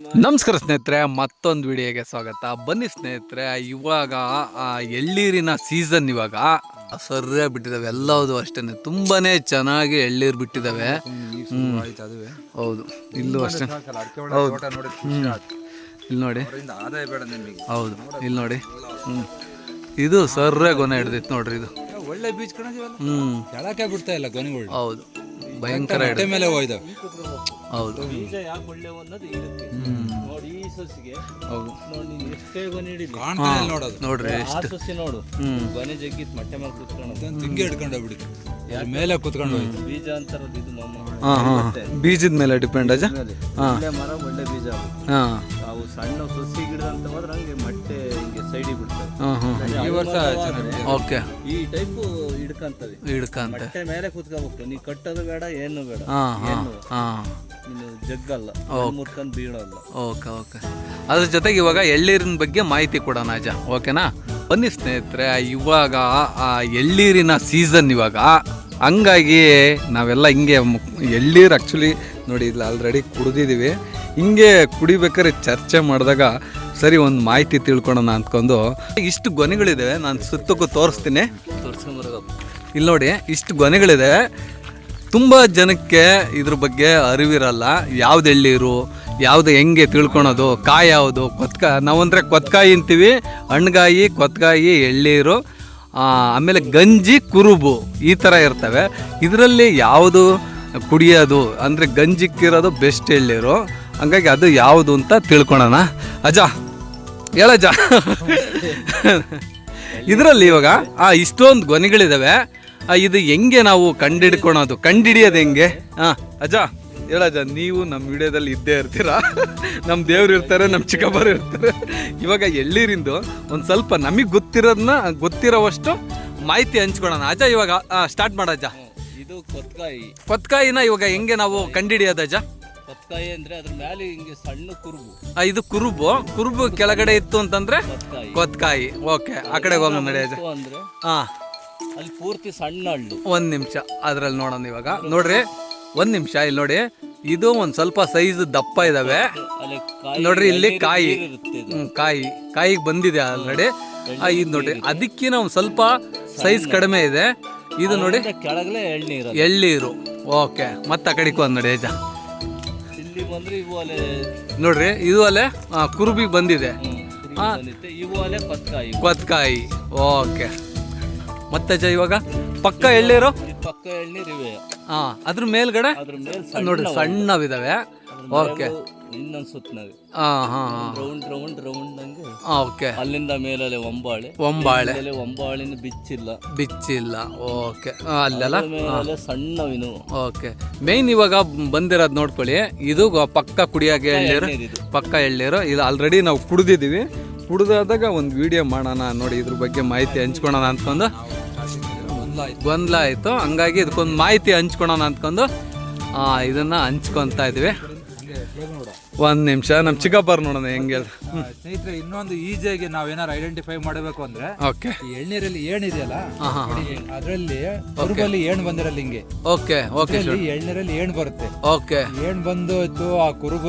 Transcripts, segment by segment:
ನಮಸ್ಕಾರ ಸ್ನೇಹಿತರೆ, ಮತ್ತೊಂದು ವಿಡಿಯೋಗೆ ಸ್ವಾಗತ. ಬನ್ನಿ ಸ್ನೇಹಿತರೆ, ಇವಾಗ ಎಳ್ಳೀರಿನ ಸೀಸನ್ ಇವಾಗ ಸರಿಯಾಗಿ ಬಿಟ್ಟಿದ್ದಾವೆ. ಎಲ್ಲವುದು ಅಷ್ಟೇ ತುಂಬಾನೇ ಚೆನ್ನಾಗಿ ಎಳ್ಳೀರು ಬಿಟ್ಟಿದ್ದಾವೆ. ಹೌದು, ಇಲ್ಲೂ ಅಷ್ಟೇ. ಹೌದು, ಇಲ್ಲಿ ನೋಡಿ. ಹೌದು, ಇಲ್ಲಿ ನೋಡಿ. ಇದು ಸರಿಯಾಗಿ ಗೊನೆ ಹಿಡ್ದಿತ್ತು ನೋಡ್ರಿ. ಇದು ಒಳ್ಳೆ ಬೀಚ್ ಕೆಳಕ್ಕೆ ಬಿಡ್ತಾ ಇಲ್ಲ ಗೊನೆಗಳು. ಹೌದು, ಭಯಂಕರ ಮೇಲೆ ಹೋಯ್ದವು. ಹೌದು, ಬೀಜ ಯಾಕೆ ಒಳ್ಳೆವು ಅನ್ನೋದು ಇರುತ್ತೆ ನೋಡಿ. ಈ ಸಸಿಗೆ ಹೌದು ನೋಡಿ, ಎಷ್ಟೇ ಗೊನೆ ಹಿಡಿಲಿ ನೋಡೋದು ನೋಡ್ರಿ ಆ ಎಷ್ಟು. ಸಸಿ ನೋಡು, ಗೊನೆ ಜಗ್ಗಿತ್ ಮೊಟ್ಟೆ ಮೇಲೆ ಕುತ್ಕೊಳ್ಳೋದು, ತಿಂಗೆ ಹಿಡ್ಕೊಂಡು ಹೋಗ್ಬಿಡಿ ಮೇಲೆ ಕುತ್ಕೊಂಡು ಹೋಯ್ತು. ಬೀಜ ಅಂತಾರದು ಇದು ಹಾ ಹಾ ಬೀಜದ ಮೇಲೆ ಡಿಪೆಂಡ್ ಅಜ್ಜ. ಒಳ್ಳೆ ಮರ ಒಳ್ಳೆ ಬೀಜ ಹಾ ಅವು ಸಣ್ಣ ಸಸಿ ಗಿಡದಂತ ಹೋದ್ರೆ ಹಂಗೆ ಮೊಟ್ಟೆ ಹಿಂಗೆ ಸೈಡಿಗೆ ಬಿಡ್ತವೆ. ಹಾ ಹಾ ಈ ವರ್ಷ ಓಕೆ. ಈ ಟೈಪು ಹಿಡ್ಕಂತವೆ, ಹಿಡ್ಕಂತೆ. ಮೊಟ್ಟೆ ಮೇಲೆ ಕುತ್ಕೋಬೇಕು. ನೀ ಕಟ್ಟೋದು ಬೇಡ, ಏನು ಬೇಡ, ಹಾ ಹಾ ಹಾ ನೀನು ಜಗ್ಗಲ್ಲ, ಮುರ್ಕೊಂಡ್ ಬೀಳಲ್ಲ. Okay okay. ಅದ್ರ ಜೊತೆಗೆ ಇವಾಗ ಎಳ್ಳೀರಿನ ಬಗ್ಗೆ ಮಾಹಿತಿ ಕೊಡೋಣ ಅಜ್ಜ, ಓಕೆನಾ? ಬನ್ನಿ ಸ್ನೇಹಿತರೆ, ಇವಾಗ ಎಳ್ಳೀರಿನ ಸೀಸನ್ ಇವಾಗ, ಹಂಗಾಗಿ ನಾವೆಲ್ಲ ಹಿಂಗೆ ಎಳ್ಳೀರು ಆ್ಯಕ್ಚುಲಿ ನೋಡಿ ಇಲ್ಲಿ ಆಲ್ರೆಡಿ ಕುಡಿದಿದ್ದೀವಿ. ಹಿಂಗೆ ಕುಡಿಬೇಕಾದ್ರೆ ಚರ್ಚೆ ಮಾಡಿದಾಗ ಸರಿ ಒಂದು ಮಾಹಿತಿ ತಿಳ್ಕೊಳೋಣ ಅಂದ್ಕೊಂಡು ಇಷ್ಟು ಗೊನೆಗಳಿದ್ದಾವೆ. ನಾನು ಸುತ್ತಕ್ಕೂ ತೋರಿಸ್ತೀನಿ, ಇಲ್ಲಿ ನೋಡಿ. ಇಷ್ಟು ಗೊನೆಗಳಿದೆ. ತುಂಬ ಜನಕ್ಕೆ ಇದ್ರ ಬಗ್ಗೆ ಅರಿವಿರಲ್ಲ. ಯಾವ್ದು ಎಳ್ಳೀರು, ಯಾವುದು ಹೆಂಗೆ ತಿಳ್ಕೊಳೋದು, ಕಾಯಿ ಯಾವುದು, ನಾವಂದರೆ ಕೊತ್ಕಾಯಿ ಅಂತೀವಿ, ಹಣ್ಗಾಯಿ, ಕೊತ್ಕಾಯಿ, ಎಳ್ಳೀರು, ಆಮೇಲೆ ಗಂಜಿ, ಕುರುಬು, ಈ ಥರ ಇರ್ತವೆ. ಇದರಲ್ಲಿ ಯಾವುದು ಕುಡಿಯೋದು ಅಂದರೆ ಗಂಜಿಕ್ಕಿರೋದು ಬೆಸ್ಟ್ ಎಳ್ಳೀರು. ಹಂಗಾಗಿ ಅದು ಯಾವುದು ಅಂತ ತಿಳ್ಕೊಳೋಣ. ಅಜ್ಜ ಹೇಳಜ್ಜ, ಇದರಲ್ಲಿ ಇವಾಗ ಇಷ್ಟೊಂದು ಗೊನೆಗಳಿದ್ದಾವೆ. ಇದು ಹೆಂಗೆ ನಾವು ಕಂಡಿಡಿಯೋದು ಹೆಂಗೆ? ಅಜ್ಜ ಹೇಳಜ್ಜ, ನೀವು ನಮ್ಮ ವಿಡಿಯೋದಲ್ಲಿ ಇದ್ದೇ ಇರ್ತೀರಾ. ನಮ್ಮ ದೇವ್ರು ಇರ್ತಾರೆ, ನಮ್ಮ ಚಿಕ್ಕಪ್ಪರು ಇರ್ತಾರೆ. ಇವಾಗ ಎಳ್ಳೀರಿಂದು ಒಂದು ಸ್ವಲ್ಪ ನಮಗೆ ಗೊತ್ತಿರೋವಷ್ಟು ಮಾಹಿತಿ ಹಂಚ್ಕೊಳ್ಳೋಣ ಅಜ್ಜ. ಇವಾಗ ಸ್ಟಾರ್ಟ್ ಮಾಡಜ್ಜ. ಇದು ಕೊತ್ಕಾಯಿನ ಇವಾಗ ಹೆಂಗೆ ನಾವು ಕಂಡಿಡಿಯೋದು ಅಜ್ಜ? ಕೊತ್ಕಾಯಿ ಅಂದ್ರೆ ಅದ್ರ ಮೇಲೆ ಹಿಂಗೆ ಸಣ್ಣ ಕುರುಬು. ಇದು ಕುರುಬು ಕೆಳಗಡೆ ಇತ್ತು ಅಂತಂದ್ರೆ ಕೊತ್ಕಾಯಿ. ಓಕೆ, ಆ ಕಡೆ ಹೋಗೋಣ ನಡಿ ಅಜ್ಜ. ಅಂದ್ರೆ ಅಲ್ಲಿ ಪೂರ್ತಿ ಸಣ್ಣ ಹಣ್ಣು. ಒಂದು ನಿಮಿಷ ಅದ್ರಲ್ಲಿ ನೋಡೋಣ. ಇವಾಗ ನೋಡ್ರಿ, ಒಂದು ನಿಮಿಷ ಇಲ್ಲಿ ನೋಡಿ. ಇದು ಒಂದು ಸ್ವಲ್ಪ ಸೈಜ್ ದಪ್ಪ ಇದಾವೆ ನೋಡ್ರಿ. ಇಲ್ಲಿ ಕಾಯಿಗೆ ಬಂದಿದೆ ಆಲ್ರೆಡಿ. ಇದು ನೋಡ್ರಿ, ಅದಕ್ಕಿಂತ ಒಂದು ಸ್ವಲ್ಪ ಸೈಜ್ ಕಡಿಮೆ ಇದೆ. ಇದು ನೋಡಿ ಕೆಳಗಡೆ ಎಳ್ಳೀರು. ಓಕೆ, ಮತ್ತೆ ಆ ಕಡೆಗೆ ಒಂದು ನೋಡಿ ಅಜ್ಜ. ಇಲ್ಲಿ ಬಂದ್ರೆ ಇವು ಅಲೆ ನೋಡ್ರಿ, ಇದು ಅಲ್ಲೇ ಕುರುಬಿಗೆ ಬಂದಿದೆ. ಇವು ಅಲೆ ಕೊತ್ಕಾಯಿ. ಓಕೆ, ಮತ್ತೆ ಅಜ್ಜ ಇವಾಗ ಪಕ್ಕ ಎಳ್ಳೀರು, ಪಕ್ಕ ಎಳ್ನೀರು ಇವೆ. ಅದ್ರ ಮೇಲ್ಗಡೆ ಅದ್ರ ಮೇಲೆ ನೋಡ್ರಿ ಸಣ್ಣವಿದಾವೆ. ಓಕೆ, ಇನ್ನೊಂದು ಸುತ್ತನವೆ ರೌಂಡ್ ಹಂಗೆ. ಓಕೆ, ಅಲ್ಲಿಂದ ಮೇಲೆ ಒಂಬಾಳಿನ ಬಿಚ್ಚಿಲ್ಲ. ಓಕೆ, ಅಲ್ಲೆಲ್ಲ ಮೇಲೆ ಸಣ್ಣವಿನು. ಓಕೆ, ಮೇನ್ ಇವಾಗ ಬಂದಿರೋದು ನೋಡ್ಕೊಳ್ಳಿ. ಇದು ಪಕ್ಕ ಕುಡಿಯಾಗೆ ಎಳ್ಳೀರು, ಪಕ್ಕ ಎಳ್ಳೀರು. ಇದು ಆಲ್ರೆಡಿ ನಾವು ಕುಡಿದಾದಾಗ ಒಂದು ವಿಡಿಯೋ ಮಾಡೋಣ ನೋಡಿ, ಇದ್ರ ಬಗ್ಗೆ ಮಾಹಿತಿ ಹಂಚ್ಕೊಳೋಣ ಅಂದ್ಕೊಂಡು ಗೊಂದಲ ಆಯಿತು. ಹಂಗಾಗಿ ಇದಕ್ಕೊಂದು ಮಾಹಿತಿ ಹಂಚ್ಕೊಳೋಣ ಅಂದ್ಕೊಂಡು ಇದನ್ನು ಹಂಚ್ಕೊತಾ ಇದ್ವಿ. ಒಂದು ನಿಮಿಷ ನಮ್ಮ ಚಿಕ್ಕಪ್ಪರು ನೋಡೋಣ ಹೆಂಗೆ. ಸ್ನೇಹಿತರೆ, ಇನ್ನೊಂದು ಈಸಿಯಾಗಿ ನಾವೇನಾರು ಐಡೆಂಟಿಫೈ ಮಾಡಬೇಕು ಅಂದ್ರೆ, ಓಕೆ, ಈ ಎಳ್ನೀರಲ್ಲಿ ಏನಿದೆಯಲ್ಲ ಅದರಲ್ಲಿ ಕುರುಬಲ್ಲಿ ಏಣ್ ಬಂದಿರಲ್ಲ ಹಿಂಗೆ. ಓಕೆ ಓಕೆ, ಎಳ್ನೀರಲ್ಲಿ ಏಣ್ ಬರುತ್ತೆ. ಓಕೆ, ಏಣ್ ಬಂದು ಆ ಕುರುಬ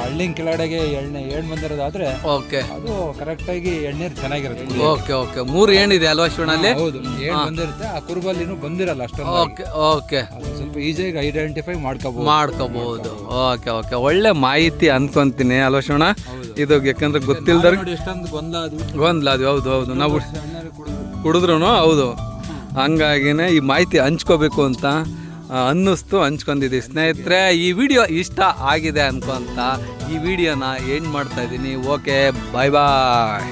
ಹಳ್ಳಿನ ಕೆಳಗಡೆಗೆ ಏಣ್ ಬಂದಿರೋದಾದ್ರೆ ಓಕೆ, ಅದು ಕರೆಕ್ಟ್ ಆಗಿ ಎಳ್ನೀರು ಚೆನ್ನಾಗಿರುತ್ತೆ. ಓಕೆ ಓಕೆ, 3 ಏಣಿದೆ ಅಲ್ವಾ ಶಿವನಲ್ಲಿ? ಹೌದು, ಏಣ್ ಬಂದಿರುತ್ತೆ. ಆ ಕುರುಬಲ್ಲಿನೂ ಬಂದಿರಲ್ಲ ಅಷ್ಟೊಂದು. ಓಕೆ ಓಕೆ, ಸ್ವಲ್ಪ ಈಸಿಯಾಗಿ ಐಡೆಂಟಿಫೈ ಮಾಡ್ಕೋಬಹುದು. ಓಕೆ ಓಕೆ, ಒಳ್ಳೆ ಮಾಹಿತಿ ಅನ್ಕೊಂತೀನಿ ಅಲ್ವಾ ಶಿವಣ್ಣ? ಇದು ಯಾಕಂದ್ರೆ ಗೊತ್ತಿಲ್ದಾರ ಗೊಂದಲ ಅದು. ಹೌದು ಹೌದು, ನಾವು ಕುಡಿದ್ರು ಹೌದು. ಹಂಗಾಗಿನೇ ಈ ಮಾಹಿತಿ ಹಂಚ್ಕೋಬೇಕು ಅಂತ ಅನ್ನಿಸ್ತು, ಹಂಚ್ಕೊಂಡಿದ್ದೀವಿ ಸ್ನೇಹಿತರೆ. ಈ ವಿಡಿಯೋ ಇಷ್ಟ ಆಗಿದೆ ಅನ್ಕೊಂತ ಈ ವಿಡಿಯೋನ ಏನು ಮಾಡ್ತಾ ಇದ್ದೀನಿ. ಓಕೆ, ಬಾಯ್ ಬಾಯ್.